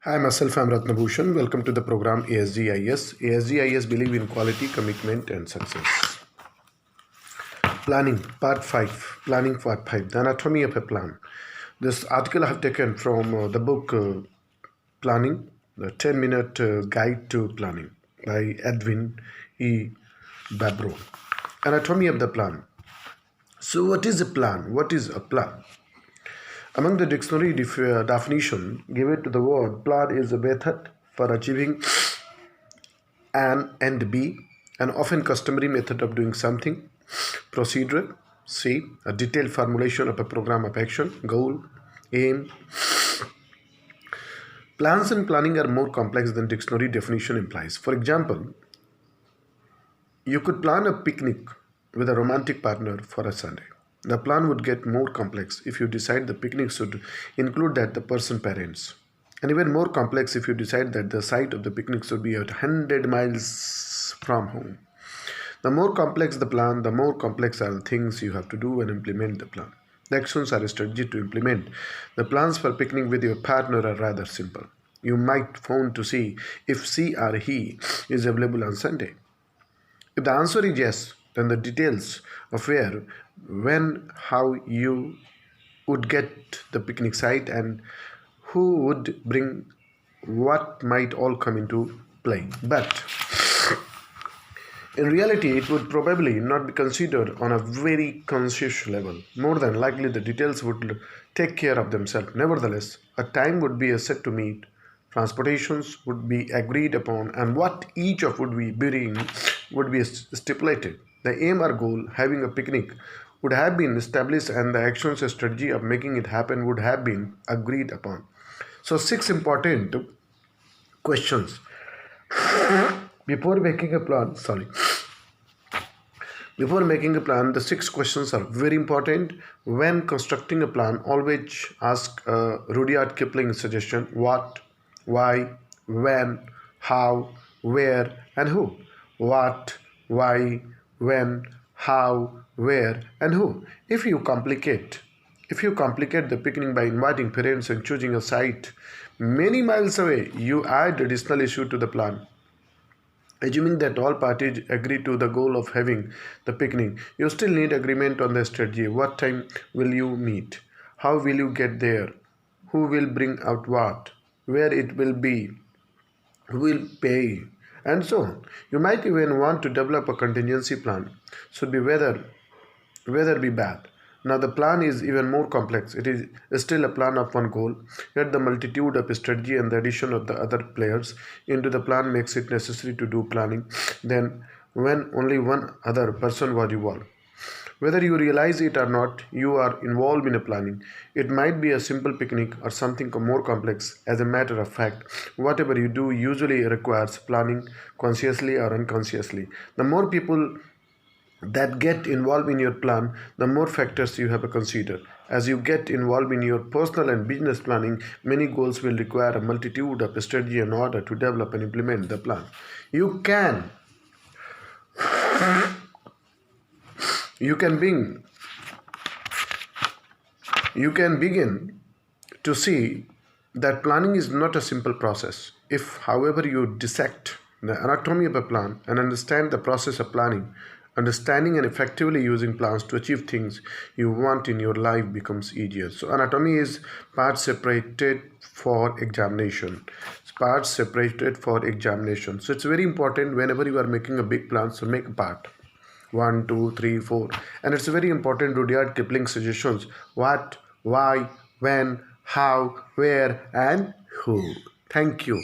Hi, myself, I'm R.BHUSHAN. Welcome to the program ASG IAS. ASG IAS believe in quality, commitment, and success. Planning, part 5. Planning, part 5. The anatomy of a plan. This article I have taken from the book Planning, the 10-minute guide to planning by Edwin E. Babro. Anatomy of the plan. So, what is a plan? What is a plan? Among the dictionary definition given to the word plan is a method for achieving an end B, an often customary method of doing something. Procedure, C, a detailed formulation of a program of action. Goal, aim. Plans and planning are more complex than dictionary definition implies. For example, you could plan a picnic with a romantic partner for a Sunday. The plan would get more complex if you decide the picnic should include that the person's parents. And even more complex if you decide that the site of the picnic should be 100 miles from home. The more complex the plan, the more complex are the things you have to do and implement the plan. The actions are a strategy to implement. The plans for picnic with your partner are rather simple. You might phone to see if she or he is available on Sunday. If the answer is yes, then the details of where, when, how you would get the picnic site and who would bring what might all come into play. But in reality, it would probably not be considered on a very conscious level. More than likely, the details would take care of themselves. Nevertheless, a time would be set to meet, transportations would be agreed upon, and what each of would be bringing would be stipulated. The aim or goal, having a picnic, would have been established, and the actions and strategy of making it happen would have been agreed upon. So, 6 important questions before making a plan. Before making a plan, the 6 questions are very important. When constructing a plan, always ask Rudyard Kipling suggestion: what, why, when, how, where, and who. What, why, when, how, where, and who. If you complicate the picnic by inviting parents and choosing a site many miles away, you add additional issue to the plan. Assuming that all parties agree to the goal of having the picnic, you still need agreement on the strategy. What time will you meet? How will you get there? Who will bring out what? Where it will be? Who will pay? And so on. You might even want to develop a contingency plan. Should be weather be bad. Now the plan is even more complex. It is still a plan of one goal, yet the multitude of strategy and the addition of the other players into the plan makes it necessary to do planning then when only one other person was involved. Whether you realize it or not, you are involved in a planning. It might be a simple picnic or something more complex. As a matter of fact, whatever you do usually requires planning consciously or unconsciously. The more people that get involved in your plan, the more factors you have to consider. As you get involved in your personal and business planning, many goals will require a multitude of strategy in order to develop and implement the plan. You can you can begin you can begin to see that planning is not a simple process. If, however, you dissect the anatomy of a plan and understand the process of planning, understanding and effectively using plans to achieve things you want in your life becomes easier. So, anatomy is part separated for examination. Parts separated for examination. So, it's very important whenever you are making a big plan, so make a part. 1, 2, 3, 4. And it's very important Rudyard Kipling suggestions: what, why, when, how, where, and who. Thank you.